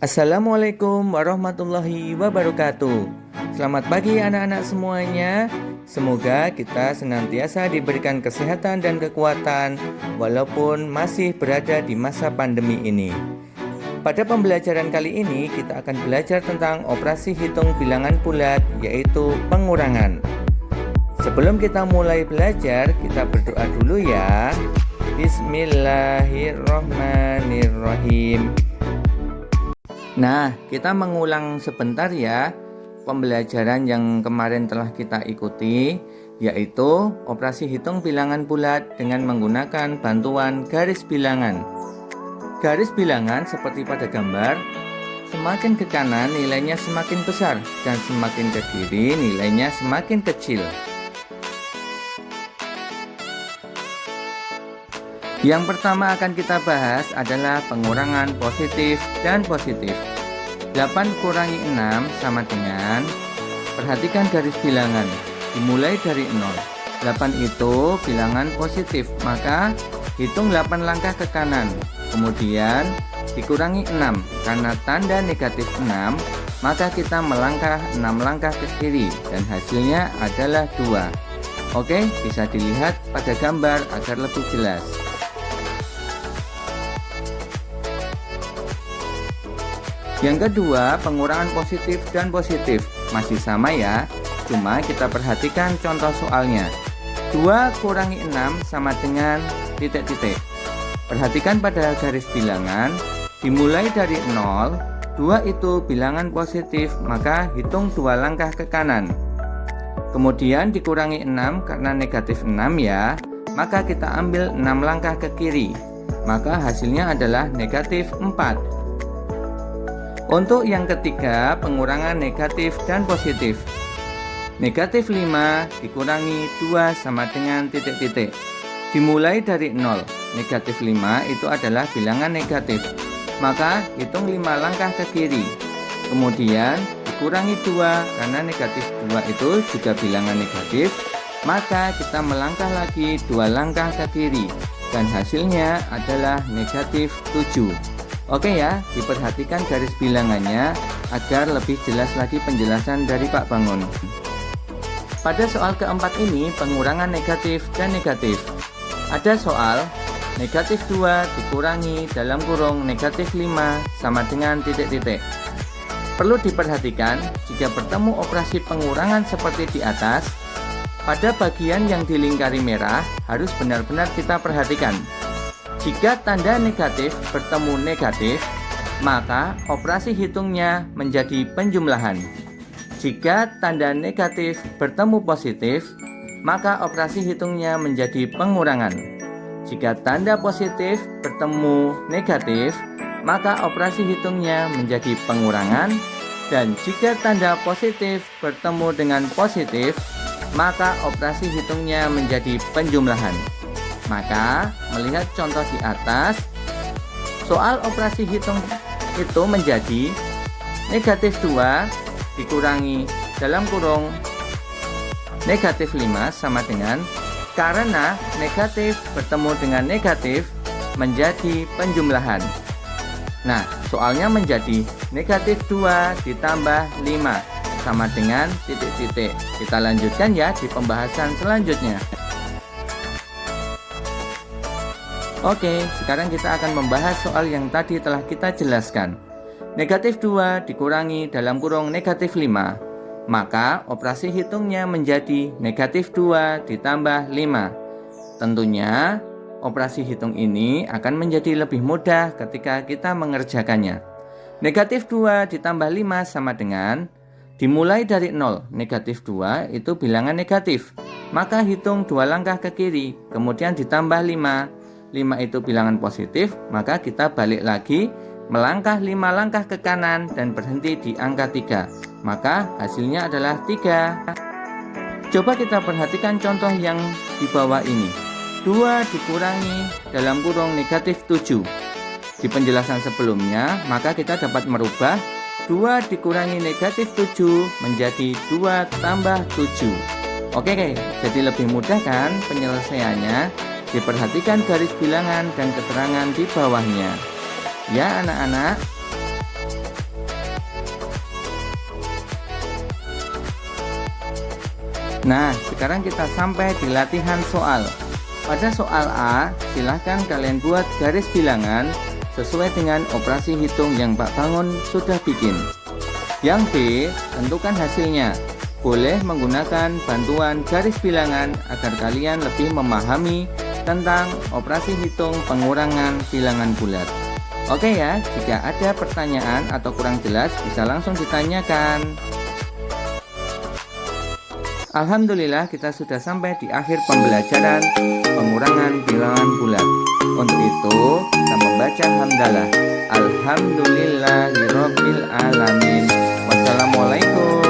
Assalamualaikum warahmatullahi wabarakatuh. Selamat pagi anak-anak semuanya. Semoga kita senantiasa diberikan kesehatan dan kekuatan walaupun masih berada di masa pandemi ini. Pada pembelajaran kali ini kita akan belajar tentang operasi hitung bilangan bulat, yaitu pengurangan. Sebelum kita mulai belajar, kita berdoa dulu ya. Bismillahirrahmanirrahim. Nah, kita mengulang sebentar ya pembelajaran yang kemarin telah kita ikuti, yaitu operasi hitung bilangan bulat dengan menggunakan bantuan garis bilangan. Garis bilangan seperti pada gambar, semakin ke kanan nilainya semakin besar dan semakin ke kiri nilainya semakin kecil. Yang pertama akan kita bahas adalah pengurangan positif dan positif. 8 kurangi 6 sama dengan, perhatikan garis bilangan, dimulai dari 0. 8 itu bilangan positif, maka hitung 8 langkah ke kanan. Kemudian dikurangi 6, karena tanda negatif 6, maka kita melangkah 6 langkah ke kiri dan hasilnya adalah 2. Oke, bisa dilihat pada gambar agar lebih jelas. Yang kedua, pengurangan positif dan positif. Masih sama ya, cuma kita perhatikan contoh soalnya. 2 kurangi 6 sama dengan titik-titik. Perhatikan pada garis bilangan, dimulai dari 0, 2 itu bilangan positif, maka hitung 2 langkah ke kanan. Kemudian dikurangi 6 karena negatif 6 ya, maka kita ambil 6 langkah ke kiri, maka hasilnya adalah negatif 4. Untuk yang ketiga, pengurangan negatif dan positif. Negatif 5 dikurangi 2 sama dengan titik-titik. Dimulai dari 0. Negatif 5 itu adalah bilangan negatif. Maka hitung 5 langkah ke kiri. Kemudian dikurangi 2 karena negatif 2 itu juga bilangan negatif. Maka kita melangkah lagi 2 langkah ke kiri. Dan hasilnya adalah negatif 7. Oke ya, diperhatikan garis bilangannya agar lebih jelas lagi penjelasan dari Pak Bangun. Pada soal keempat ini, pengurangan negatif dan negatif. Ada soal, negatif 2 dikurangi dalam kurung negatif 5 sama dengan titik-titik. Perlu diperhatikan, jika bertemu operasi pengurangan seperti di atas, pada bagian yang dilingkari merah harus benar-benar kita perhatikan. Jika tanda negatif bertemu negatif, maka operasi hitungnya menjadi penjumlahan. Jika tanda negatif bertemu positif, maka operasi hitungnya menjadi pengurangan. Jika tanda positif bertemu negatif, maka operasi hitungnya menjadi pengurangan. Dan jika tanda positif bertemu dengan positif, maka operasi hitungnya menjadi penjumlahan. Maka, melihat contoh di atas, soal operasi hitung itu menjadi negatif 2 dikurangi dalam kurung negatif 5 sama dengan, karena negatif bertemu dengan negatif menjadi penjumlahan. Nah, soalnya menjadi negatif 2 ditambah 5 sama dengan titik-titik. Kita lanjutkan ya di pembahasan selanjutnya. Oke, sekarang kita akan membahas soal yang tadi telah kita jelaskan. Negatif 2 dikurangi dalam kurung negatif 5. Maka operasi hitungnya menjadi negatif 2 ditambah 5. Tentunya operasi hitung ini akan menjadi lebih mudah ketika kita mengerjakannya. Negatif 2 ditambah 5 sama dengan, dimulai dari 0. Negatif 2 itu bilangan negatif. Maka hitung 2 langkah ke kiri, kemudian ditambah 5. 5 itu bilangan positif, maka kita balik lagi melangkah 5 langkah ke kanan dan berhenti di angka 3. Maka hasilnya adalah 3. Coba kita perhatikan contoh yang di bawah ini. 2 dikurangi dalam kurung negatif 7. Di penjelasan sebelumnya, maka kita dapat merubah 2 dikurangi negatif 7 menjadi 2 tambah 7. Oke, jadi lebih mudah kan penyelesaiannya? Diperhatikan garis bilangan dan keterangan di bawahnya. Ya anak-anak. Nah, sekarang kita sampai di latihan soal. Pada soal A, silahkan kalian buat garis bilangan sesuai dengan operasi hitung yang Pak Bangun sudah bikin. Yang B, tentukan hasilnya. Boleh menggunakan bantuan garis bilangan agar kalian lebih memahami tentang operasi hitung pengurangan bilangan bulat. Oke ya, jika ada pertanyaan atau kurang jelas bisa langsung ditanyakan. Alhamdulillah kita sudah sampai di akhir pembelajaran pengurangan bilangan bulat. Untuk itu kita membaca hamdalah. Alhamdulillahirabbil alamin. Wassalamualaikum.